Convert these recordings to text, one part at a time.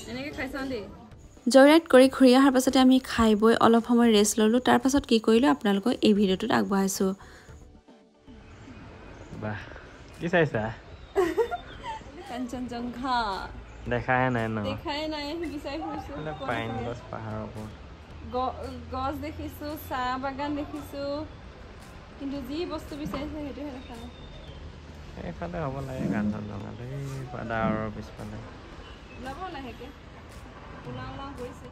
এনেকে খাইছান দে জয়ৰাইড কৰি ঘূৰি অহাৰ পাছতে আমি খাই বৈ অলপ সময় ৰেষ্ট ল'লোঁ তাৰ পাছত কি কৰিলোঁ আপোনালোকক এই ভিডিঅ'টোত আগবঢ়াইছোঁ বাহ কি চাইছা কাঞ্চনজংঘা দেখাই নাই ন দেখাই নাই বিচাৰি ফুৰিছোঁ পাইন গছ পাহাৰৰ ওপৰত গছ দেখিছোঁ চাহ বাগান দেখিছোঁ কিন্তু যি বস্তু বিচাৰিছে সেইটোহে দেখা নাই এইফালে হ'ব লাগে কাঞ্চনজংঘাটো এই ডাৱৰৰ পিছফালে ওলাব লাহেকৈ ওলাও কৰিছে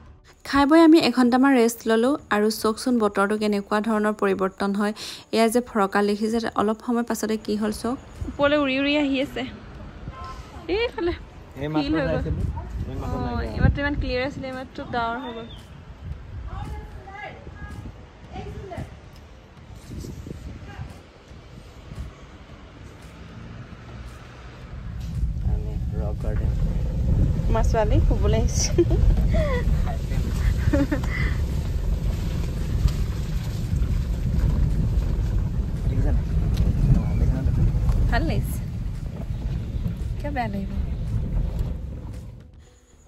খাই বৈ আমি এঘণ্টামান ৰেষ্ট ল'লোঁ আৰু চাওকচোন বতৰটো কেনেকুৱা ধৰণৰ পৰিৱৰ্তন হয় এয়া যে ফৰকাল দেখিছে অলপ সময় পাছতে কি হ'ল চাওক ওপৰলৈ উৰি উৰি আহি আছে এইফালে ফিল হৈ গ'ল এইমাত্ৰ ইমান ক্লিয়াৰ আছিলে এইমাত্ৰ ডাৱৰ হৈ গ'ল ৰক গাৰ্ডেন আমাৰ ছোৱালী শুবলৈ আহিছে ভাল লাগিছে কিয় বেয়া লাগিব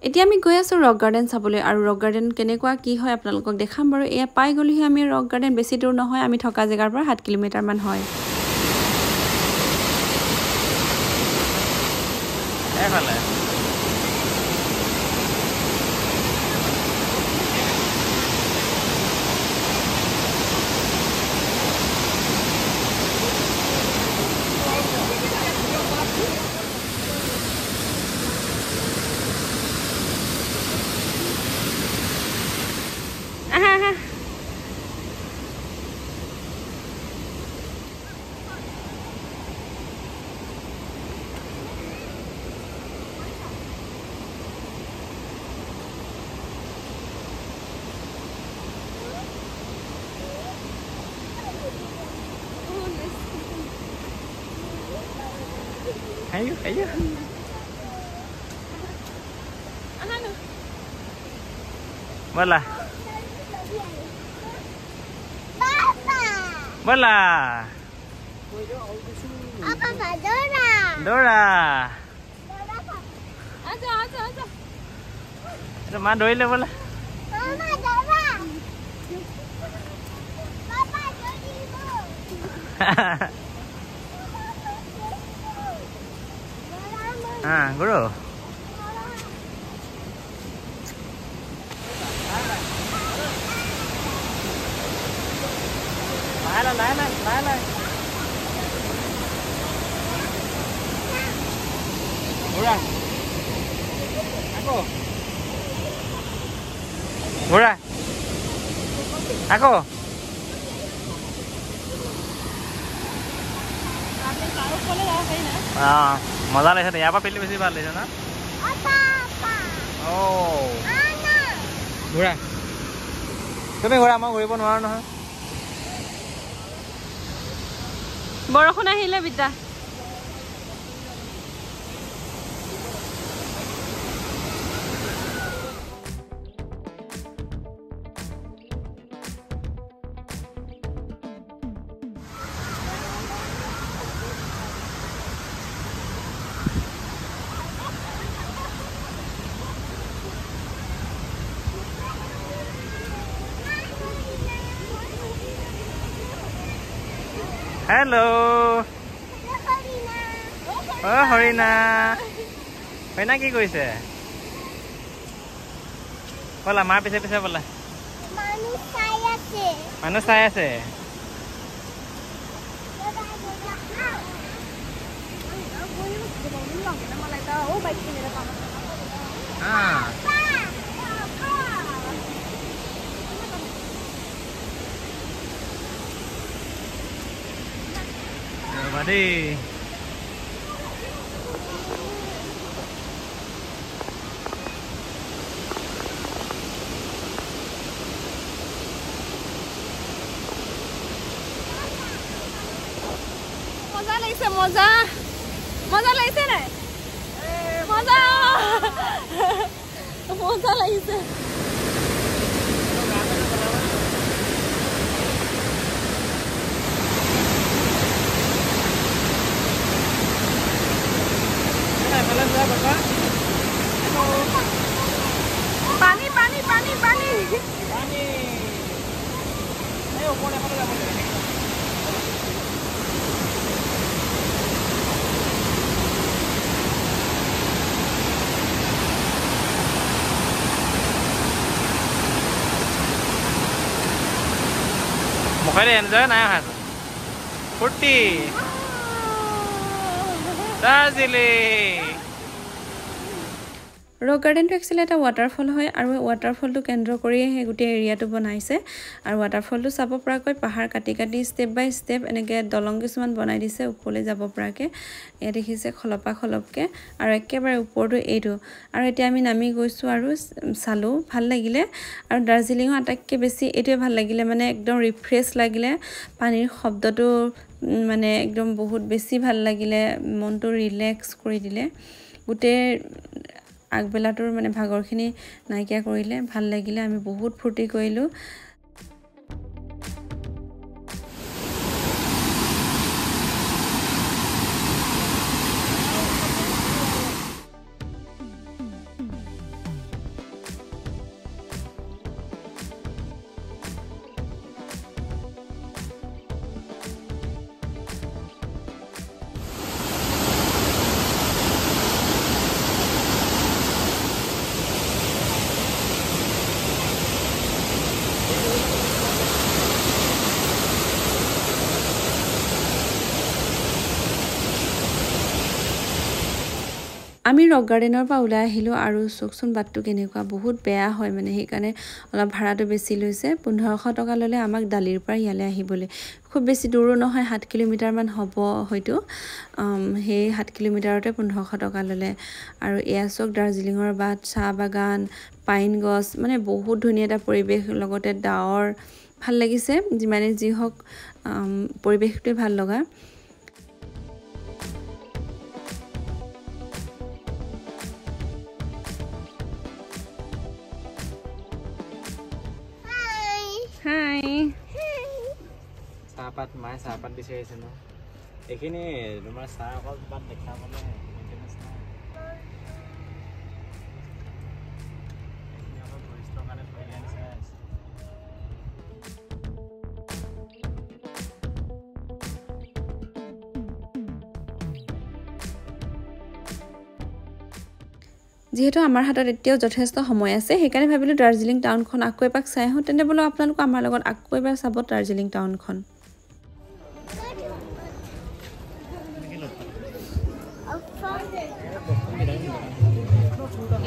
এতিয়া আমি গৈ আছোঁ ৰক গাৰ্ডেন চাবলৈ আৰু ৰক গাৰ্ডেন কেনেকুৱা কি হয় আপোনালোকক দেখাম বাৰু এয়া পাই গ'লোহি আমি ৰক গাৰ্ডেন বেছি দূৰ নহয় আমি থকা জেগাৰ পৰা 7 কিলোমিটাৰমান হয় এইফালে ayo bola bola apa Dora Dora aja itu mah doile bola mama Dora papa Dori guru Lala. Murah. Aku. মজা লাগিছে ইয়াৰ পৰা পেলি বেছি ভাল লাগিছে না ঘূৰা তুমি ঘূৰা মই ঘূৰিব নোৱাৰো নহয় বৰষুণ আহিলে বিদ্যা Hello. Horina. Horina কি কৰিছে? বলা মাৰ পিছে পিছে বলা। মানুহ চাই আছে। Buddy. মজা লাগিছে মজা লাগিছে নাই মজা লাগিছে Bapak. হয় দে এনজয় নাই অহা ফূৰ্তি দাৰ্জিলিং ৰক গাৰ্ডেনটো একচুৱেলি এটা ৱাটাৰফল হয় আৰু ৱাটাৰফলটো কেন্দ্ৰ কৰিয়ে সেই গোটেই এৰিয়াটো বনাইছে আৰু ৱাটাৰফলটো চাব পৰাকৈ পাহাৰ কাটি কাটি ষ্টেপ বাই ষ্টেপ এনেকৈ দলং কিছুমান বনাই দিছে ওপৰলৈ যাব পৰাকৈ এয়া দেখিছে খলপা খলপকৈ আৰু একেবাৰে ওপৰটো এইটো আৰু এতিয়া আমি নামি গৈছোঁ আৰু চালোঁ ভাল লাগিলে আৰু দাৰ্জিলিঙৰ আটাইতকৈ বেছি এইটোৱে ভাল লাগিলে মানে একদম ৰিফ্ৰেছ লাগিলে পানীৰ শব্দটো মানে একদম বহুত বেছি ভাল লাগিলে মনটো ৰিলেক্স কৰি দিলে গোটেই আগবেলাটোৰ মানে ভাগৰখিনি নাইকিয়া কৰিলে ভাল লাগিলে আমি বহুত ফূৰ্তি কৰিলোঁ আমি ৰক গাৰ্ডেনৰ পৰা ওলাই আহিলোঁ আৰু চকচোন বাটটো কেনেকুৱা বহুত বেয়া হয় মানে সেইকাৰণে অলপ ভাড়াটো বেছি লৈছে 1500 টকা ল'লে আমাক দালিৰ পৰা ইয়ালৈ আহিবলৈ খুব বেছি দূৰো নহয় 7 কিলোমিটাৰমান হ'ব হয়তো সেই 7 কিলোমিটাৰতে 1500 টকা ল'লে আৰু এয়া চক দাৰ্জিলিঙৰ বাট চাহ বাগান পাইন গছ মানে বহুত ধুনীয়া এটা পৰিৱেশ লগতে ডাৱৰ ভাল লাগিছে যিমানে যি হওক পৰিৱেশটোৱে ভাল লগা হাই চাহপাত মায়ে চাহপাত বিচাৰিছে ন এইখিনি তোমাৰ চাহ অকল পাত দেখাবলৈ যেহেতু আমাৰ হাতত এতিয়াও যথেষ্ট সময় আছে সেইকাৰণে ভাবিলোঁ দাৰ্জিলিং টাউনখন আকৌ এপাক চাই আহোঁ তেন্তে বোলো আপোনালোক আমাৰ লগত আকৌ এবাৰ চাব দাৰ্জিলিং টাউনখন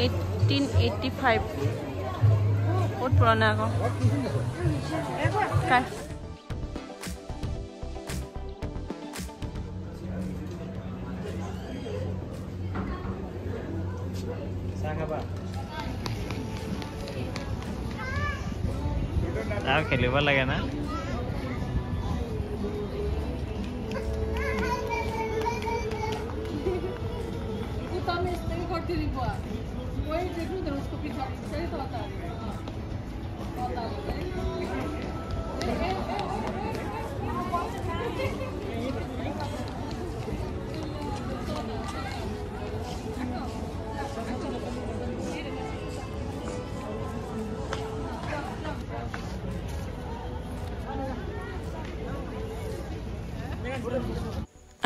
1885 बहुत पुराना है का खेलिब लगे ना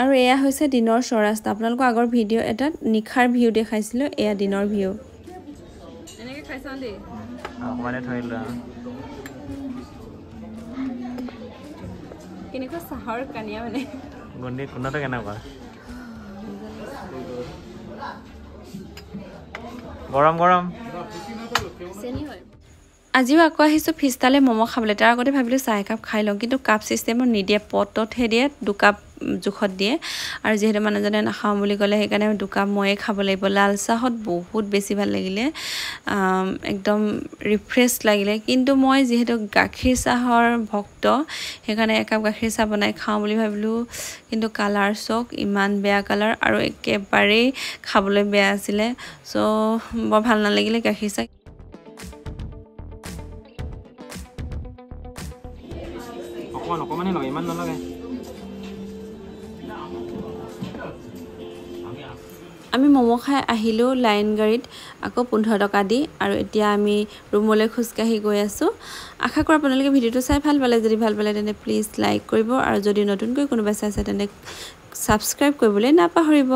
আৰু এয়া হৈছে দিনৰ চৰাস্তা আপোনালোকক আগৰ ভিডিও এটা নিখাৰ ভিউ দেখাইছিলো এয়া দিনৰ ভিউ এনেকে খাইছান দে মানে থৈলা কেনেকুৱা সাহৰ কানিয়া মানে গন্ডি কোনটা কেনেকুৱা গৰম গৰম চেনি হয় আজিও আকৌ আহিছোঁ ফিষ্টালে ম'ম' খাবলৈ তাৰ আগতে ভাবিলোঁ চাহ একাপ খাই লওঁ কিন্তু কাপ চিষ্টেমত নিদিয়ে পটতহে দিয়ে 2 কাপ জোখত দিয়ে আৰু যেহেতু মানুহজনে নাখাওঁ বুলি ক'লে সেইকাৰণে 2 কাপ ময়ে খাব লাগিব লাল চাহত বহুত বেছি ভাল লাগিলে একদম ৰিফ্ৰেছ লাগিলে কিন্তু মই যেহেতু গাখীৰ চাহৰ ভক্ত সেইকাৰণে একাপ গাখীৰ চাহ বনাই খাওঁ বুলি ভাবিলোঁ কিন্তু কালাৰ চক ইমান বেয়া কালাৰ আৰু একেবাৰেই খাবলৈ বেয়া আছিলে সো বৰ ভাল নালাগিলে গাখীৰ চাহ অকমানে লগে ইমান নলগে আমি ম'ম' খাই আহিলোঁ লাইন গাড়ীত আকৌ 15 টকা দি আৰু এতিয়া আমি ৰুমলৈ খোজকাঢ়ি গৈ আছোঁ আশা কৰোঁ আপোনালোকে ভিডিঅ'টো চাই ভাল পালে যদি ভাল পালে তেন্তে প্লিজ লাইক কৰিব আৰু যদি নতুনকৈ কোনোবাই চাইছে তেন্তে সাবস্ক্ৰাইব কৰিবলৈ নাপাহৰিব